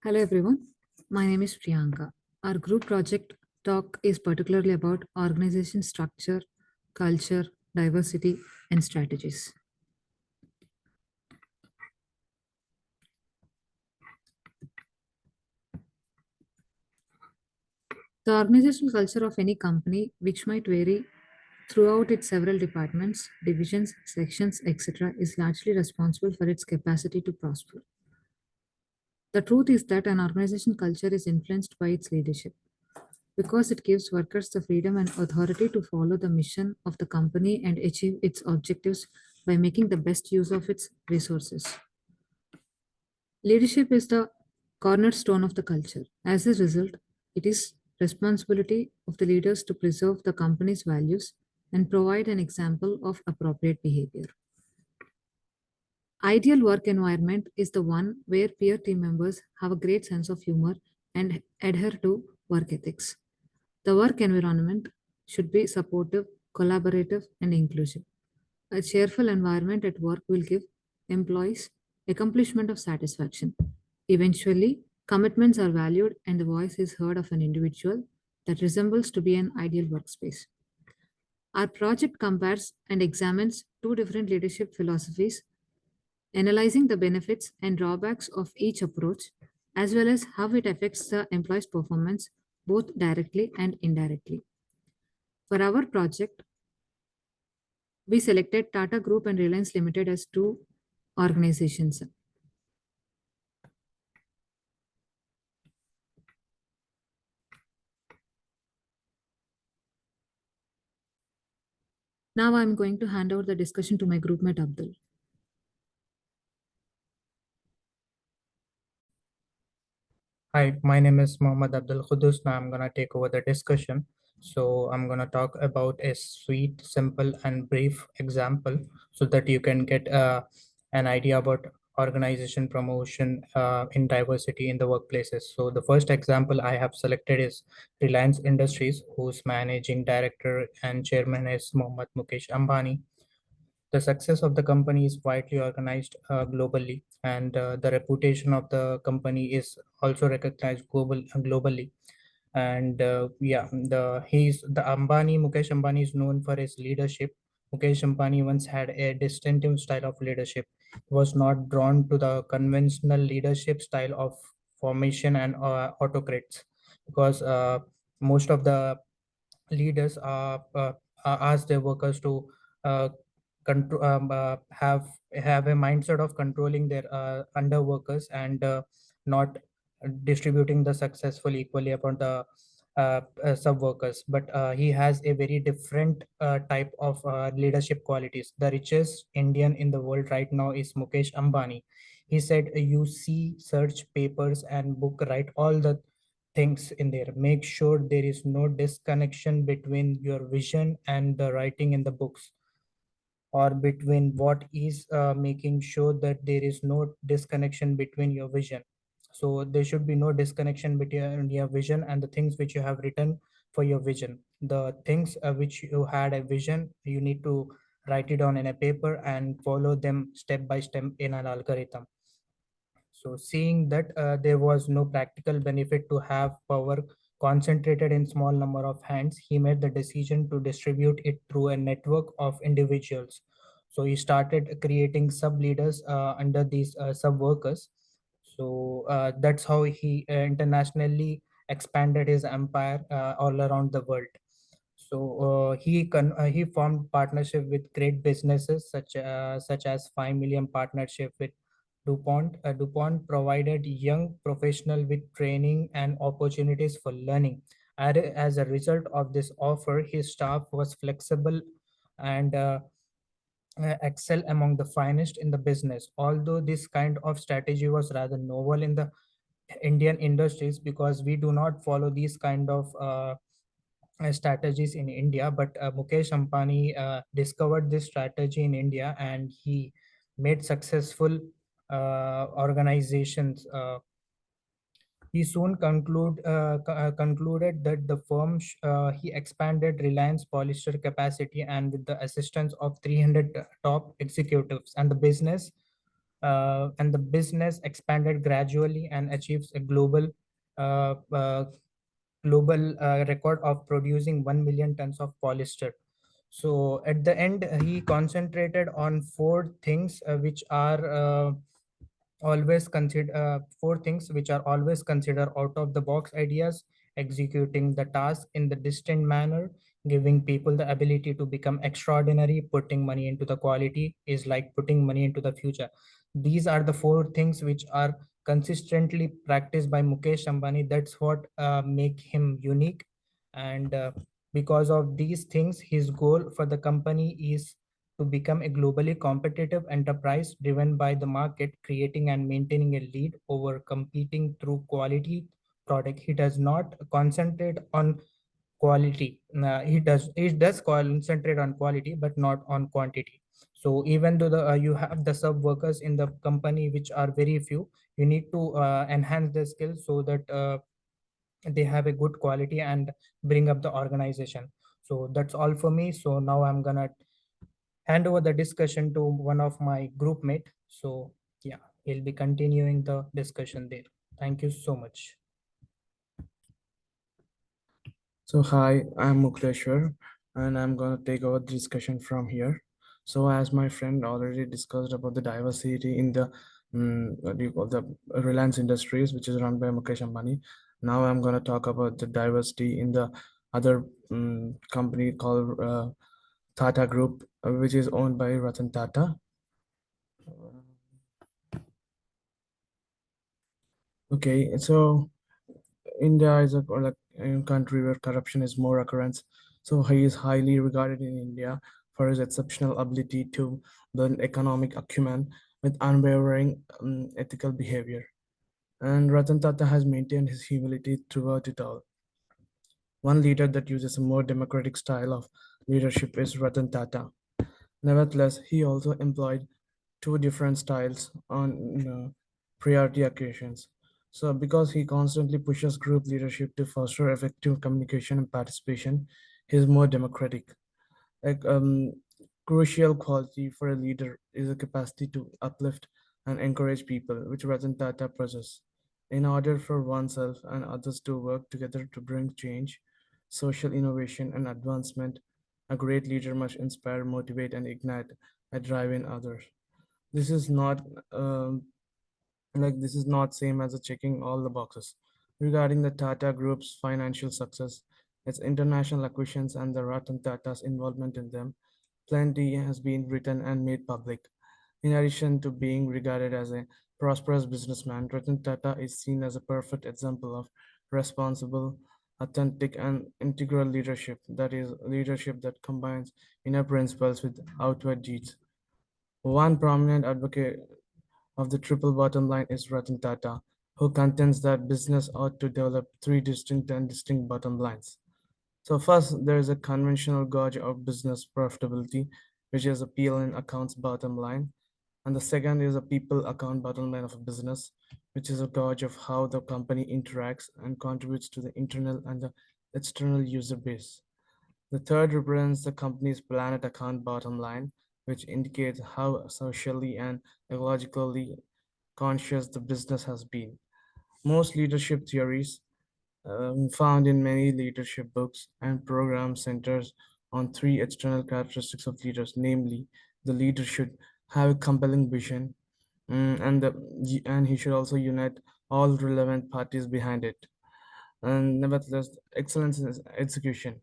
Hello everyone, my name is Priyanka. Our group project talk is particularly about organization structure, culture, diversity, and strategies. The organizational culture of any company, which might vary throughout its several departments, divisions, sections, etc., is largely responsible for its capacity to prosper. The truth is that an organization culture is influenced by its leadership because it gives workers the freedom and authority to follow the mission of the company and achieve its objectives by making the best use of its resources. Leadership is the cornerstone of the culture. As a result, it is responsibility of the leaders to preserve the company's values and provide an example of appropriate behavior. Ideal work environment is the one where peer team members have a great sense of humor and adhere to work ethics. The work environment should be supportive, collaborative, and inclusive. A cheerful environment at work will give employees accomplishment of satisfaction. Eventually, commitments are valued and the voice is heard of an individual that resembles to be an ideal workspace. Our project compares and examines two different leadership philosophies, analyzing the benefits and drawbacks of each approach, as well as how it affects the employee's performance both directly and indirectly. For our project, we selected Tata Group and Reliance Limited as two organizations. Now I'm going to hand over the discussion to my groupmate Abdul. Hi, my name is Mohammad Abdul Khudus. Now I'm gonna take over the discussion. So I'm gonna talk about a sweet, simple, and brief example so that you can get an idea about organization promotion in diversity in the workplaces. So the first example I have selected is Reliance Industries, whose managing director and chairman is Mohammad Mukesh Ambani. The success of the company is widely organized globally, and the reputation of the company is also recognized globally. And yeah, the Ambani Mukesh Ambani is known for his leadership. Mukesh Ambani once had a distinctive style of leadership. He was not drawn to the conventional leadership style of formation and autocrats, because most of the leaders ask their workers to uh, have a mindset of controlling their under workers and not distributing the successful equally upon the sub workers. But he has a very different type of leadership qualities. The richest Indian in the world right now is Mukesh Ambani. He said, you see, search papers and book, write all the things in there. Make sure there is no disconnection between your vision and the writing in the books, or between what is making sure that there is no disconnection between your vision. So there should be no disconnection between your vision and the things which you have written for your vision. The things which you had a vision, you need to write it down in a paper and follow them step by step in an algorithm. So, seeing that there was no practical benefit to have power concentrated in small number of hands, he made the decision to distribute it through a network of individuals. So he started creating sub leaders under these sub workers. So that's how he internationally expanded his empire all around the world. So he formed partnership with great businesses such as 5 million partnership with DuPont. DuPont provided young professional with training and opportunities for learning. As a result of this offer, his staff was flexible and excel among the finest in the business. Although this kind of strategy was rather novel in the Indian industries, because we do not follow these kind of strategies in India. But Mukesh Ambani discovered this strategy in India, and he made successful organizations. He soon concluded that he expanded Reliance polyester capacity, and with the assistance of 300 top executives and the business, and the business expanded gradually and achieves a uh, uh, global record of producing 1 million tons of polyester. So at the end, he concentrated on four things which are always consider four things which are always considered out of the box ideas: executing the task in the distant manner, giving people the ability to become extraordinary, putting money into the quality is like putting money into the future. These are the four things which are consistently practiced by Mukesh Ambani. That's what make him unique. And because of these things, his goal for the company is to become a globally competitive enterprise driven by the market, creating and maintaining a lead over competing through quality product. He does not concentrate on quality. He does concentrate on quality, but not on quantity. So even though you have the sub workers in the company, which are very few, you need to enhance their skills so that they have a good quality and bring up the organization. So that's all for me. So now I'm gonna hand over the discussion to one of my group mate. So yeah, he'll be continuing the discussion there. Thank you so much. So hi, I'm Mukleshwar, and I'm gonna take over the discussion from here. So as my friend already discussed about the diversity in the what do you call the Reliance Industries, which is run by Mukesh Ambani. Now I'm gonna talk about the diversity in the other company called Tata Group, which is owned by Ratan Tata. Okay, so India is a country where corruption is more occurrence. So he is highly regarded in India for his exceptional ability to blend economic acumen with unwavering ethical behavior. And Ratan Tata has maintained his humility throughout it all. One leader that uses a more democratic style of leadership is Ratan Tata. Nevertheless, he also employed two different styles on priority occasions. So, because he constantly pushes group leadership to foster effective communication and participation, he is more democratic. Like crucial quality for a leader is a capacity to uplift and encourage people, which Ratan Tata possesses. In order for oneself and others to work together to bring change, social innovation, and advancement, a great leader must inspire, motivate, and ignite a drive in others. This is not um, this is not same as a checking all the boxes. Regarding the Tata Group's financial success, its international acquisitions, and the Ratan Tata's involvement in them, plenty has been written and made public. In addition to being regarded as a prosperous businessman, Ratan Tata is seen as a perfect example of responsible, authentic, and integral leadership. That is, leadership that combines inner principles with outward deeds. One prominent advocate of the triple bottom line is Ratan Tata, who contends that business ought to develop three distinct and distinct bottom lines. So first, there is a conventional gauge of business profitability, which is a P&L and accounts bottom line. And the second is a people account bottom line of a business, which is a gauge of how the company interacts and contributes to the internal and the external user base. The third represents the company's planet account bottom line, which indicates how socially and ecologically conscious the business has been. Most leadership theories found in many leadership books and programs centers on three external characteristics of leaders, namely, the leader should have a compelling vision, and he should also unite all relevant parties behind it. And nevertheless, excellence in execution.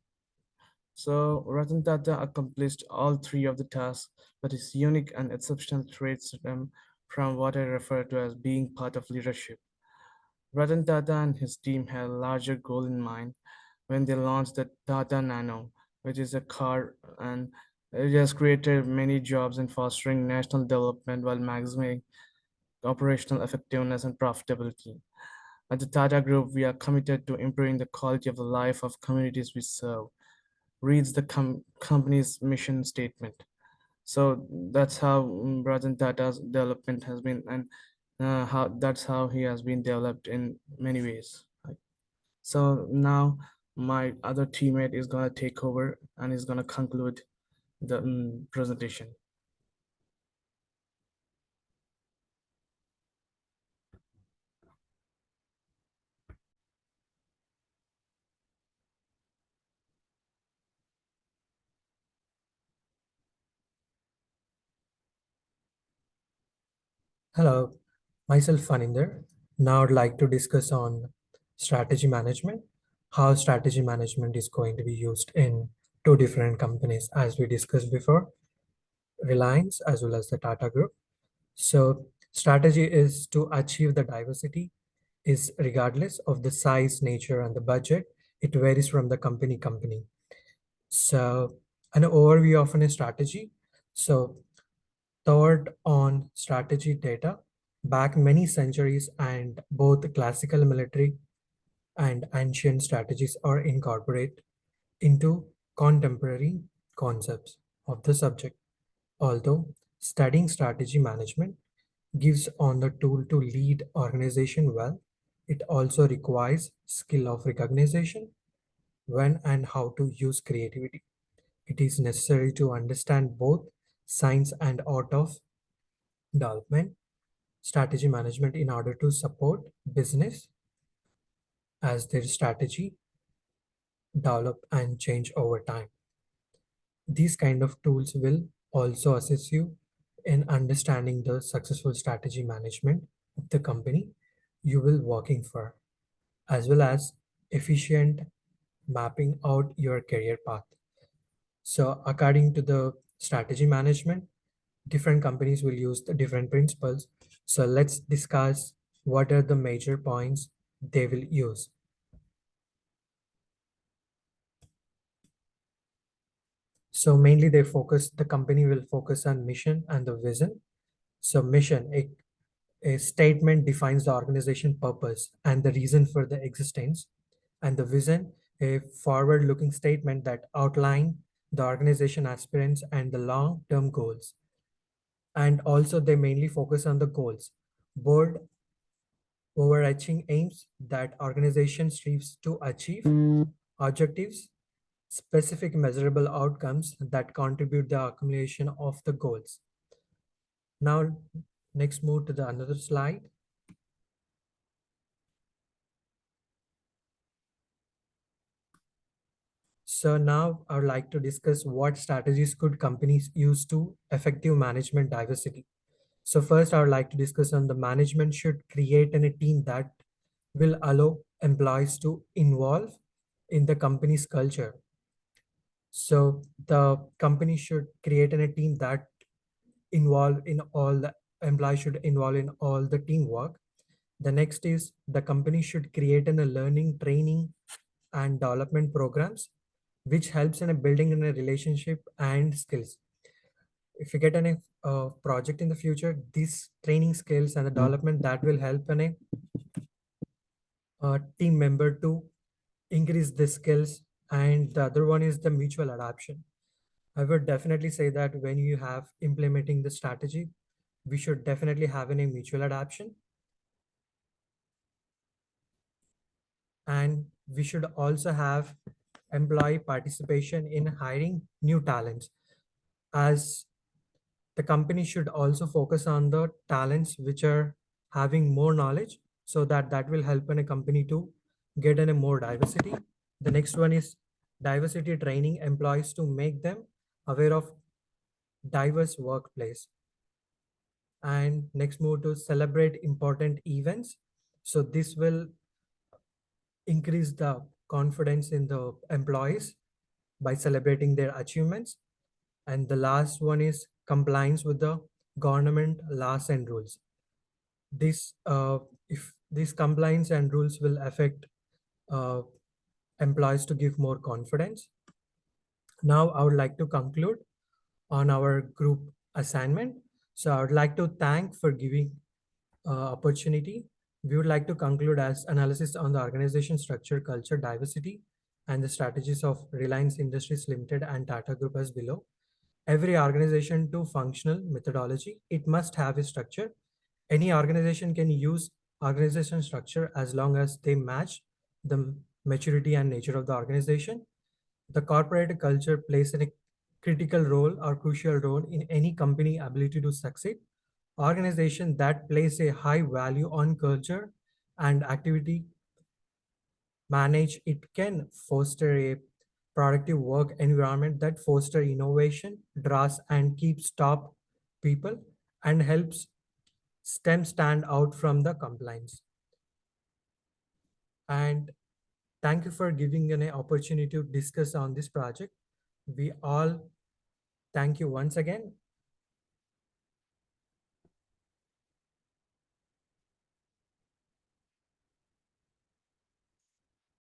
So Ratan Tata accomplished all three of the tasks, but his unique and exceptional traits stem from what I refer to as being part of leadership. Ratan Tata and his team had a larger goal in mind when they launched the Tata Nano, which is a car, and it has created many jobs in fostering national development while maximizing operational effectiveness and profitability. At the Tata Group, we are committed to improving the quality of the life of communities we serve, reads the company's mission statement. So that's how Ratan Tata's development has been, and how that's how he has been developed in many ways. Right? So now my other teammate is gonna take over and is gonna conclude the presentation. Hello, myself Faninder. Now I'd like to discuss on strategy management, how strategy management is going to be used in two different companies as we discussed before, Reliance as well as the Tata Group. So strategy is to achieve the diversity is regardless of the size, nature, and the budget. It varies from the company. So an overview of a strategy. So thought on strategy data back many centuries, and both classical military and ancient strategies are incorporated into contemporary concepts of the subject. Although studying strategy management gives on the tool to lead organization well, it also requires skill of recognition when and how to use creativity. It is necessary to understand both science and art of development strategy management in order to support business as their strategy develop and change over time. These kind of tools will also assist you in understanding the successful strategy management of the company you will working for, as well as efficient mapping out your career path. So according to the strategy management, different companies will use the different principles. So let's discuss what are the major points they will use. So mainly the company will focus on mission and the vision. So mission, a statement defines the organization purpose and the reason for the existence. And the vision, a forward-looking statement that outline the organization aspirants and the long-term goals. And also they mainly focus on the goals, bold overarching aims that organization strives to achieve, objectives, specific measurable outcomes that contribute the accumulation of the goals. Now, next move to the another slide. So now I would like to discuss what strategies could companies use to effective management diversity. So first I would like to discuss on the management should create a team that will allow employees to involve in the company's culture. So the company should create a team that involve in all the employees should involve in all the teamwork. The next is the company should create a learning, training, and development programs, which helps in a building in a relationship and skills. If you get any project in the future, these training skills and the development that will help a team member to increase the skills. And the other one is the mutual adoption. I would definitely say that when you have implementing the strategy, we should definitely have a mutual adoption. And we should also have employee participation in hiring new talents, as the company should also focus on the talents which are having more knowledge, so that that will help in a company to get in a more diversity. The next one is diversity training employees to make them aware of diverse workplace. And next move to celebrate important events. So this will increase the confidence in the employees by celebrating their achievements. And the last one is compliance with the government laws and rules. This, if these compliance and rules will affect uh, employees to give more confidence. Now, I would like to conclude on our group assignment. So I would like to thank for giving opportunity. We would like to conclude as analysis on the organization structure, culture, diversity, and the strategies of Reliance Industries Limited and Tata Group as below. Every organization to functional methodology, it must have a structure. Any organization can use organization structure as long as they match the maturity and nature of the organization. The corporate culture plays a critical role or crucial role in any company ability to succeed. Organization that place a high value on culture and activity manage it can foster a productive work environment that foster innovation, draws and keeps top people, and helps STEM stand out from the compliance. And thank you for giving an opportunity to discuss on this project. We all thank you once again